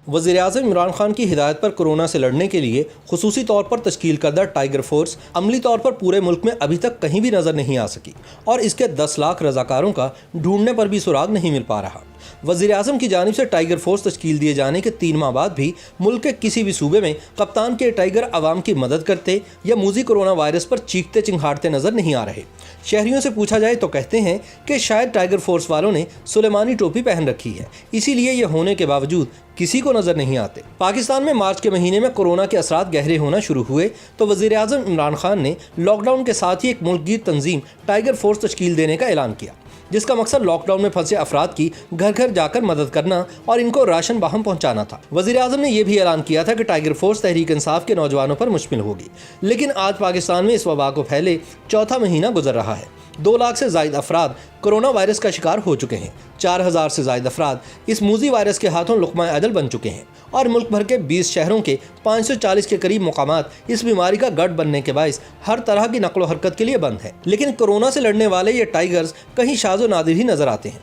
وزیر اعظم عمران خان کی ہدایت پر کورونا سے لڑنے کے لیے خصوصی طور پر تشکیل کردہ ٹائیگر فورس عملی طور پر پورے ملک میں ابھی تک کہیں بھی نظر نہیں آ سکی اور اس کے 10 لاکھ رضاکاروں کا ڈھونڈنے پر بھی سراغ نہیں مل پا رہا۔ وزیر اعظم کی جانب سے ٹائیگر فورس تشکیل دیے جانے کے 3 ماہ بعد بھی ملک کے کسی بھی صوبے میں کپتان کے ٹائیگر عوام کی مدد کرتے یا موذی کورونا وائرس پر چیختے چنگھاڑتے نظر نہیں آ رہے۔ شہریوں سے پوچھا جائے تو کہتے ہیں کہ شاید ٹائیگر فورس والوں نے سلیمانی ٹوپی پہن رکھی ہے، اسی لیے یہ ہونے کے باوجود کسی کو نظر نہیں آتے۔ پاکستان میں مارچ کے مہینے میں کورونا کے اثرات گہرے ہونا شروع ہوئے تو وزیر اعظم عمران خان نے لاک ڈاؤن کے ساتھ ہی ایک ملک گیر تنظیم ٹائیگر فورس تشکیل دینے کا اعلان کیا، جس کا مقصد لاک ڈاؤن میں پھنسے افراد کی گھر گھر جا کر مدد کرنا اور ان کو راشن باہم پہنچانا تھا۔ وزیر اعظم نے یہ بھی اعلان کیا تھا کہ ٹائیگر فورس تحریک انصاف کے نوجوانوں پر مشتمل ہوگی، لیکن آج پاکستان میں اس وبا کو پھیلے 4تھا مہینہ گزر رہا ہے۔ 2 لاکھ سے زائد افراد کورونا وائرس کا شکار ہو چکے ہیں، 4000 سے زائد افراد اس موذی وائرس کے ہاتھوں لقمہ اجل بن چکے ہیں اور ملک بھر کے 20 شہروں کے 540 کے قریب مقامات اس بیماری کا گڑھ بننے کے باعث ہر طرح کی نقل و حرکت کے لیے بند ہیں۔ لیکن کورونا سے لڑنے والے یہ ٹائیگرز کہیں شاذ و نادر ہی نظر آتے ہیں۔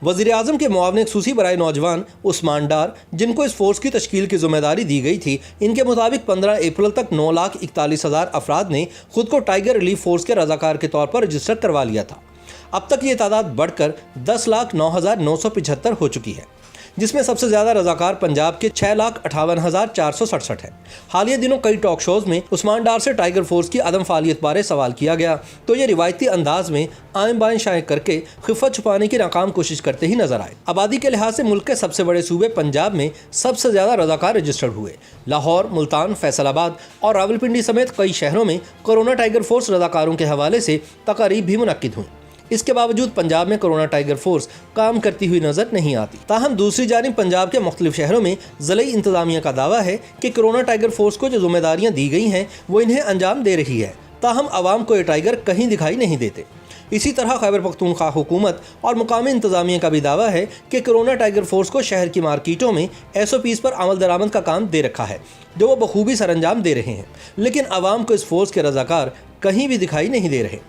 وزیر اعظم کے معاون خصوصی برائے نوجوان عثمان ڈار، جن کو اس فورس کی تشکیل کی ذمہ داری دی گئی تھی، ان کے مطابق 15 اپریل تک 9,41,000 افراد نے خود کو ٹائیگر ریلیف فورس کے رضاکار کے طور پر رجسٹر کروا لیا تھا۔ اب تک یہ تعداد بڑھ کر 10,09,975 ہو چکی ہے، جس میں سب سے زیادہ رضاکار پنجاب کے 6,58,467 ہیں۔ حالیہ دنوں کئی ٹاک شوز میں عثمان ڈار سے ٹائیگر فورس کی عدم فعالیت بارے سوال کیا گیا تو یہ روایتی انداز میں آئیں بائیں شائیں کر کے خفت چھپانے کی ناکام کوشش کرتے ہی نظر آئے۔ آبادی کے لحاظ سے ملک کے سب سے بڑے صوبے پنجاب میں سب سے زیادہ رضاکار رجسٹرڈ ہوئے۔ لاہور، ملتان، فیصل آباد اور راولپنڈی سمیت کئی شہروں میں کورونا ٹائیگر فورس رضاکاروں کے حوالے سے تقاریب بھی منعقد ہوئیں۔ اس کے باوجود پنجاب میں کورونا ٹائیگر فورس کام کرتی ہوئی نظر نہیں آتی۔ تاہم دوسری جانب پنجاب کے مختلف شہروں میں ضلعی انتظامیہ کا دعویٰ ہے کہ کورونا ٹائیگر فورس کو جو ذمہ داریاں دی گئی ہیں وہ انہیں انجام دے رہی ہے، تاہم عوام کو یہ ٹائیگر کہیں دکھائی نہیں دیتے۔ اسی طرح خیبر پختونخوا حکومت اور مقامی انتظامیہ کا بھی دعویٰ ہے کہ کورونا ٹائیگر فورس کو شہر کی مارکیٹوں میں SOPs پر عمل درآمد کا کام دے رکھا ہے، جو وہ بخوبی سر انجام دے رہے ہیں، لیکن عوام کو اس فورس کے رضاکار کہیں بھی دکھائی نہیں دے رہے۔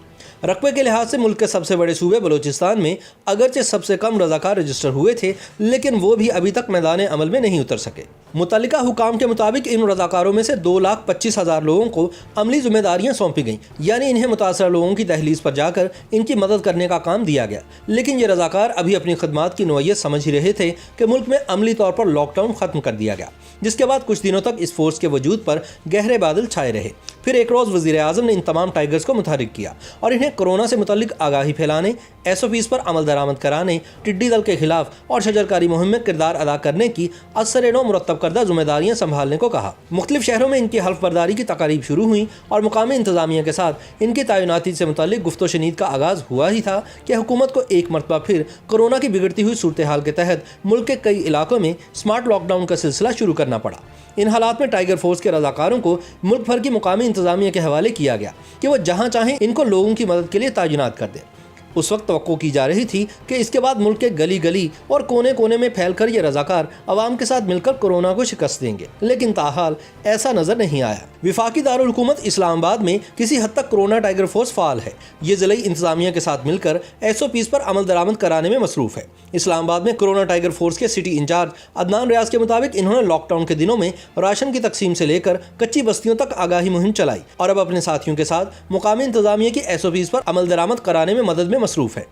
رقبے کے لحاظ سے ملک کے سب سے بڑے صوبے بلوچستان میں اگرچہ سب سے کم رضاکار رجسٹر ہوئے تھے، لیکن وہ بھی ابھی تک میدان عمل میں نہیں اتر سکے۔ متعلقہ حکام کے مطابق ان رضاکاروں میں سے 2,25,000 لوگوں کو عملی ذمہ داریاں سونپی گئیں، یعنی انہیں متاثرہ لوگوں کی دہلیز پر جا کر ان کی مدد کرنے کا کام دیا گیا، لیکن یہ رضاکار ابھی اپنی خدمات کی نوعیت سمجھ ہی رہے تھے کہ ملک میں عملی طور پر لاک ڈاؤن ختم کر دیا گیا، جس کے بعد کچھ دنوں تک اس فورس کے وجود پر گہرے بادل چھائے رہے۔ پھر ایک روز وزیر اعظم نے ان تمام ٹائیگرز کو متحرک کیا اور انہیں کورونا سے متعلق آگاہی پھیلانے، SOPs پر عمل درآمد کرانے، ٹڈی دل کے خلاف اور شجرکاری مہم میں کردار ادا کرنے کی اثر نو مرتب کردہ ذمہ داریاں سنبھالنے کو کہا۔ مختلف شہروں میں ان کی حلف برداری کی تقاریب شروع ہوئیں اور مقامی انتظامیہ کے ساتھ ان کی تعیناتی سے متعلق گفت و شنید کا آغاز ہوا ہی تھا کہ حکومت کو ایک مرتبہ پھر کورونا کی بگڑتی ہوئی صورتحال کے تحت ملک کے کئی علاقوں میں سمارٹ لاک ڈاؤن کا سلسلہ شروع کرنا پڑا۔ ان حالات میں ٹائیگر فورس کے رضاکاروں کو ملک بھر کی مقامی انتظامیہ کے حوالے کیا گیا کہ وہ جہاں چاہیں ان کو لوگوں کی مدد کے لیے تعینات کر دیں۔ اس وقت توقع کی جا رہی تھی کہ اس کے بعد ملک کے گلی گلی اور کونے کونے میں پھیل کر یہ رضاکار عوام کے ساتھ مل کر کورونا کو شکست دیں گے، لیکن تاحال ایسا نظر نہیں آیا۔ وفاقی دارالحکومت اسلام آباد میں کسی حد تک کورونا ٹائیگر فورس فعال ہے۔ یہ ضلعی انتظامیہ کے ساتھ مل کر SOPs پر عمل درآمد کرانے میں مصروف ہے۔ اسلام آباد میں کورونا ٹائیگر فورس کے سٹی انچارج عدنان ریاض کے مطابق انہوں نے لاک ڈاؤن کے دنوں میں راشن کی تقسیم سے لے کر کچی بستیوں تک آگاہی مہم چلائی اور اب اپنے ساتھیوں کے ساتھ مقامی انتظامیہ کی SOPs پر عمل درآمد کرانے میں مدد میں مصروف ہے۔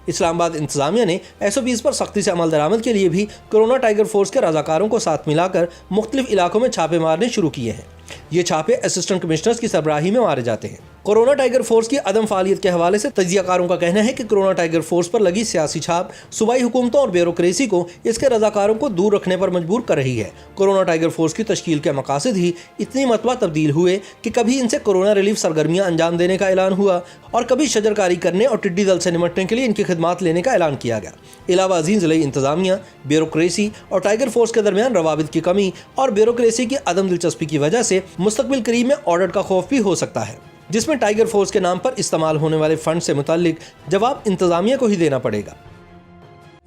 اسلام آباد انتظامیہ نے SOPs پر سختی سے عمل درآمد کے لیے بھی کورونا ٹائیگر فورس کے رضاکاروں کو ساتھ ملا کر مختلف علاقوں میں چھاپے مارنے شروع کیے ہیں۔ یہ چھاپے اسسٹنٹ کمشنرز کی سربراہی میں مارے جاتے ہیں۔ کورونا ٹائیگر فورس کی عدم فعالیت کے حوالے سے تجزیہ کاروں کا کہنا ہے کہ کورونا ٹائیگر فورس پر لگی سیاسی چھاپ صوبائی حکومتوں اور بیوروکریسی کو اس کے رضاکاروں کو دور رکھنے پر مجبور کر رہی ہے۔ کورونا ٹائیگر فورس کی تشکیل کے مقاصد ہی اتنی مرتبہ تبدیل ہوئے کہ کبھی ان سے کورونا ریلیف سرگرمیاں انجام دینے کا اعلان ہوا اور کبھی شجرکاری کرنے اور ٹڈی دل سے نمٹنے کے لیے ان کی خدمات لینے کا اعلان کیا گیا۔ علاوہ ازیں ضلعی انتظامیہ، بیوروکریسی اور ٹائیگر فورس کے درمیان روابط کی کمی اور بیوروکریسی کی عدم دلچسپی کی وجہ سے مستقبل قریب میں آڈٹ کا خوف بھی ہو سکتا ہے، جس میں ٹائیگر فورس کے نام پر استعمال ہونے والے فنڈ سے متعلق جواب انتظامیہ کو ہی دینا پڑے گا۔